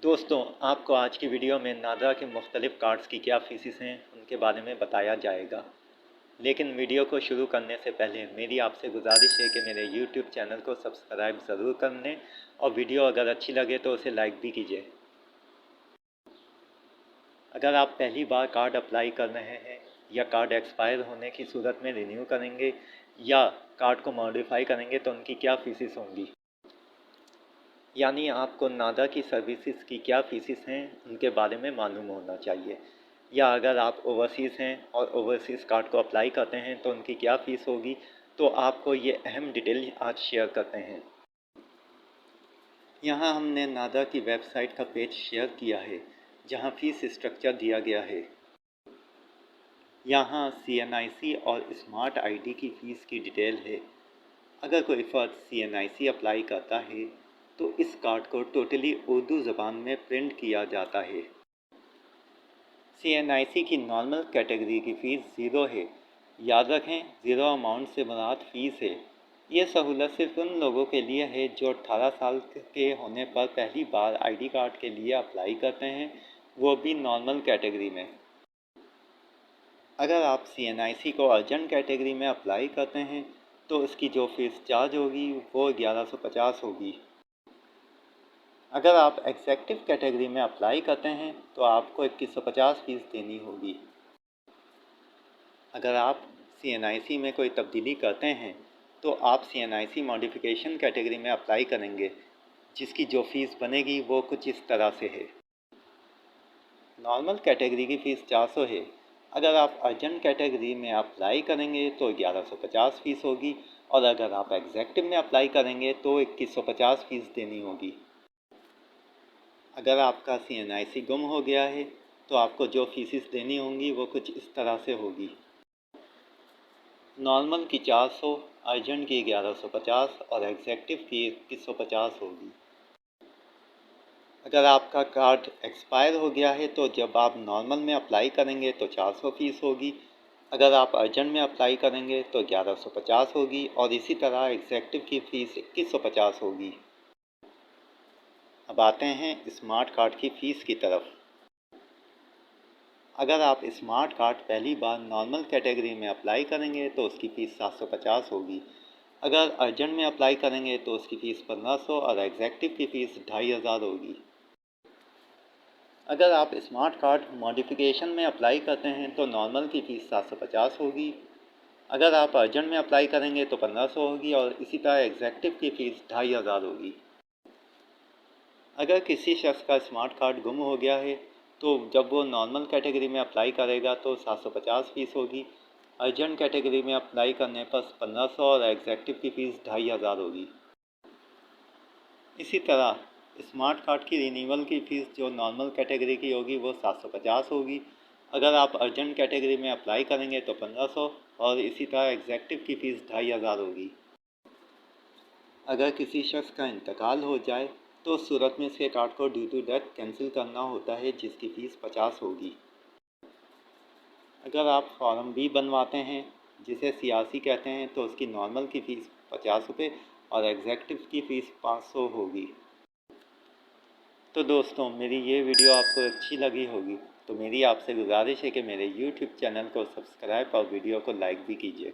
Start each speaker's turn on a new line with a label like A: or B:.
A: दोस्तों, आपको आज की वीडियो में नादरा के मुख्तलिफ़ कार्ड्स की क्या फ़ीसेस हैं उनके बारे में बताया जाएगा। लेकिन वीडियो को शुरू करने से पहले मेरी आपसे गुजारिश है कि मेरे यूट्यूब चैनल को सब्सक्राइब ज़रूर कर लें और वीडियो अगर अच्छी लगे तो उसे लाइक भी कीजिए। अगर आप पहली बार कार्ड अप्लाई कर रहे हैं या कार्ड एक्सपायर होने की सूरत में रिन्यू करेंगे या कार्ड को मॉडिफाई करेंगे तो उनकी क्या फ़ीसेस होंगी, यानी आपको नादरा की सर्विसेज की क्या फ़ीसेस हैं उनके बारे में मालूम होना चाहिए। या अगर आप ओवरसीज़ हैं और ओवरसीज़ कार्ड को अप्लाई करते हैं तो उनकी क्या फ़ीस होगी, तो आपको ये अहम डिटेल आज शेयर करते हैं। यहाँ हमने नादरा की वेबसाइट का पेज शेयर किया है जहाँ फ़ीस स्ट्रक्चर दिया गया है। यहाँ CNIC और स्मार्ट ID की फ़ीस की डिटेल है। अगर कोई फ़र्द CNIC अप्लाई करता है तो इस कार्ड को टोटली उर्दू ज़बान में प्रिंट किया जाता है। CNIC की नॉर्मल कैटेगरी की फ़ीस ज़ीरो है। याद रखें, ज़ीरो अमाउंट से मुराद फ़ीस है। ये सहूलत सिर्फ उन लोगों के लिए है जो 18 साल के होने पर पहली बार ID कार्ड के लिए अप्लाई करते हैं, वो भी नॉर्मल कैटेगरी में। अगर आप CNIC को अर्जेंट कैटेगरी में अप्लाई करते हैं तो इसकी जो फ़ीस चार्ज होगी वो 1150 होगी। अगर आप एग्जेक्टिव कैटेगरी में अप्लाई करते हैं तो आपको 2150 फ़ीस देनी होगी। अगर आप CNIC में कोई तब्दीली करते हैं तो आप CNIC मॉडिफिकेशन कैटेगरी में अप्लाई करेंगे, जिसकी जो फ़ीस बनेगी वो कुछ इस तरह से है। नॉर्मल कैटेगरी की फ़ीस 400 है। अगर आप अर्जेंट कैटेगरी में अप्लाई करेंगे तो 1150 फ़ीस होगी और अगर आप एग्जेक्टिव में अप्लाई करेंगे तो 2150 फ़ीस देनी होगी। अगर आपका CNIC गुम हो गया है तो आपको जो फ़ीसेस देनी होंगी वो कुछ इस तरह से होगी। नॉर्मल की 400, अर्जेंट की 1150 और एग्जेक्टिव की 2150 होगी। अगर आपका कार्ड एक्सपायर हो गया है तो जब आप नॉर्मल में अप्लाई करेंगे तो 400 फ़ीस होगी। अगर आप अर्जेंट में अप्लाई करेंगे तो 1150 होगी और इसी तरह एग्जेक्टिव की फ़ीस 2150 होगी। अब आते हैं स्मार्ट कार्ड की फ़ीस की तरफ। अगर आप स्मार्ट कार्ड पहली बार नॉर्मल कैटेगरी में अप्लाई करेंगे तो उसकी फ़ीस 750 होगी। अगर अर्जेंट में अप्लाई करेंगे तो उसकी फ़ीस 1500 और एग्जेक्टिव की फ़ीस 2500 होगी। अगर आप स्मार्ट कार्ड मॉडिफिकेशन में अप्लाई करते हैं तो नॉर्मल की फ़ीस 750 होगी। अगर आप अर्जेंट में अप्लाई करेंगे तो 1500 होगी और इसी तरह एग्जेक्टिव की फ़ीस 2500 होगी। अगर किसी शख्स का स्मार्ट कार्ड गुम हो गया है तो जब वो नॉर्मल कैटेगरी में अप्लाई करेगा तो 750 फ़ीस होगी। अर्जेंट कैटेगरी में अप्लाई करने पर 1500 और एग्जेक्टिव की फ़ीस 2500 होगी। इसी तरह स्मार्ट कार्ड की रिन्यूअल की फ़ीस जो नॉर्मल कैटेगरी की होगी वो 750 होगी। अगर आप अर्जेंट कैटेगरी में अप्लाई करेंगे तो 1500 और इसी तरह एग्जेक्टिव की फ़ीस 2500 होगी। अगर किसी शख्स का इंतकाल हो जाए तो उस सूरत में इसके कार्ड को ड्यू टू डेथ कैंसिल करना होता है, जिसकी फ़ीस 50 होगी। अगर आप फॉर्म B बनवाते हैं जिसे CRC कहते हैं तो उसकी नॉर्मल की फ़ीस 50 रुपये और एग्जेक्टिव की फ़ीस 500 होगी। तो दोस्तों, मेरी ये वीडियो आपको अच्छी लगी होगी तो मेरी आपसे गुजारिश है कि मेरे YouTube चैनल को सब्सक्राइब और वीडियो को लाइक भी कीजिए।